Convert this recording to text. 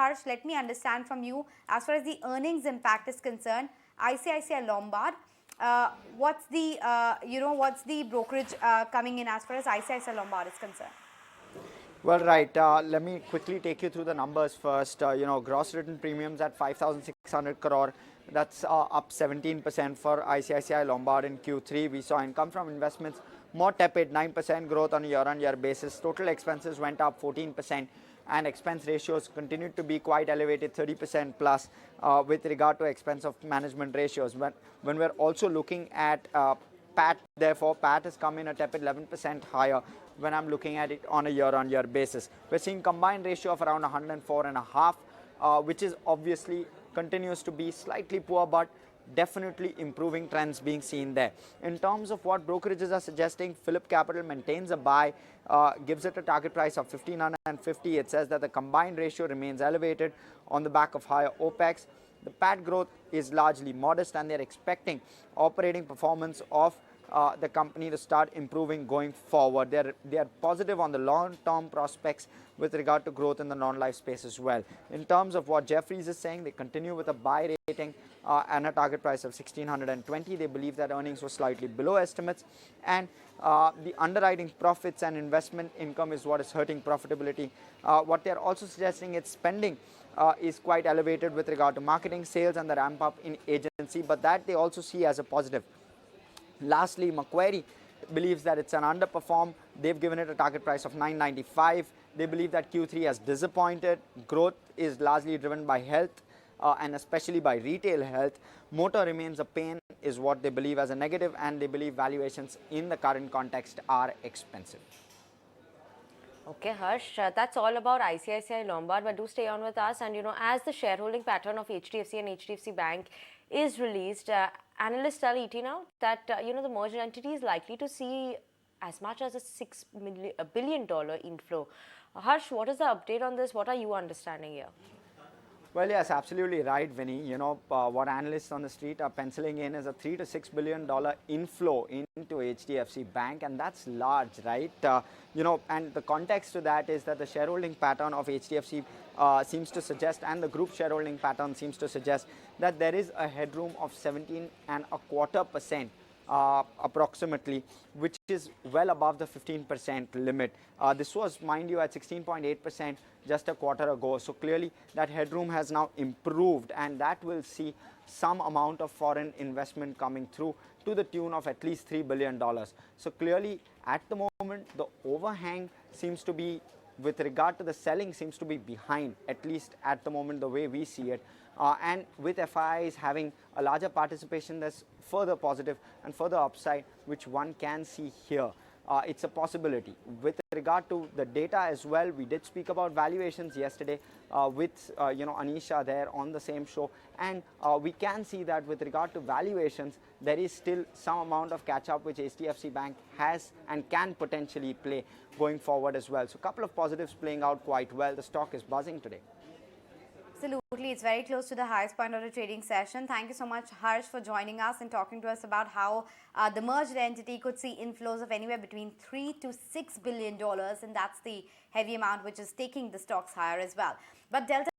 Harsh, let me understand from you, as far as the earnings impact is concerned, ICICI Lombard, what's the brokerage coming in as far as ICICI Lombard is concerned? Well, right. Let me quickly take you through the numbers first. Gross written premiums at 5,600 crore. That's up 17% for ICICI Lombard in Q3. We saw income from investments more tepid, 9% growth on a year-on-year basis. Total expenses went up 14%, and expense ratios continued to be quite elevated, 30% plus with regard to expense of management ratios. When we're also looking at PAT, therefore, PAT has come in a tepid 11% higher when I'm looking at it on a year-on-year basis. We're seeing combined ratio of around 104.5, which is obviously continues to be slightly poor, but definitely improving trends being seen there. In terms of what brokerages are suggesting, Phillip Capital maintains a buy, gives it a target price of 1,550. It says that the combined ratio remains elevated on the back of higher OPEX. The PAT growth is largely modest, and they're expecting operating performance of the company to start improving going forward. They are positive on the long-term prospects with regard to growth in the non-life space as well. In terms of what Jefferies is saying, they continue with a buy rating and a target price of 1,620. They believe that earnings were slightly below estimates, and the underwriting profits and investment income is what is hurting profitability. What they're also suggesting is spending is quite elevated with regard to marketing, sales, and the ramp up in agency, but that they also see as a positive. Lastly, Macquarie believes that it's an underperform. They've given it a target price of 995. They believe that Q3 has disappointed. Growth is largely driven by health and especially by retail health. Motor remains a pain is what they believe as a negative, and they believe valuations in the current context are expensive. Okay, Harsh, that's all about ICICI Lombard, but do stay on with us. And as the shareholding pattern of HDFC and HDFC Bank is released, analysts tell ET now that the merged entity is likely to see as much as a $6 billion inflow. Harsh, what is the update on this? What are you understanding here? Well, yes, absolutely right, Vinny. What analysts on the street are penciling in is a $3 to $6 billion inflow into HDFC Bank, and that's large, right? And the context to that is that the shareholding pattern of HDFC seems to suggest, and the group shareholding pattern seems to suggest that there is a headroom of 17.25%. Approximately, which is well above the 15% limit. This was, mind you, at 16.8% just a quarter ago. So clearly that headroom has now improved, and that will see some amount of foreign investment coming through to the tune of at least $3 billion. So clearly at the moment the overhang seems to be, with regard to the selling, seems to be behind, at least at the moment the way we see it. And with FIIs having a larger participation, there's further positive and further upside which one can see here. It's a possibility. With regard to the data as well, we did speak about valuations yesterday with Anisha there on the same show, and we can see that with regard to valuations there is still some amount of catch up which HDFC Bank has and can potentially play going forward as well. So a couple of positives playing out quite well. The stock is buzzing today. Absolutely, it's very close to the highest point of the trading session. Thank you so much, Harsh, for joining us and talking to us about how the merged entity could see inflows of anywhere between $3 to $6 billion, and that's the heavy amount which is taking the stocks higher as well. But Delta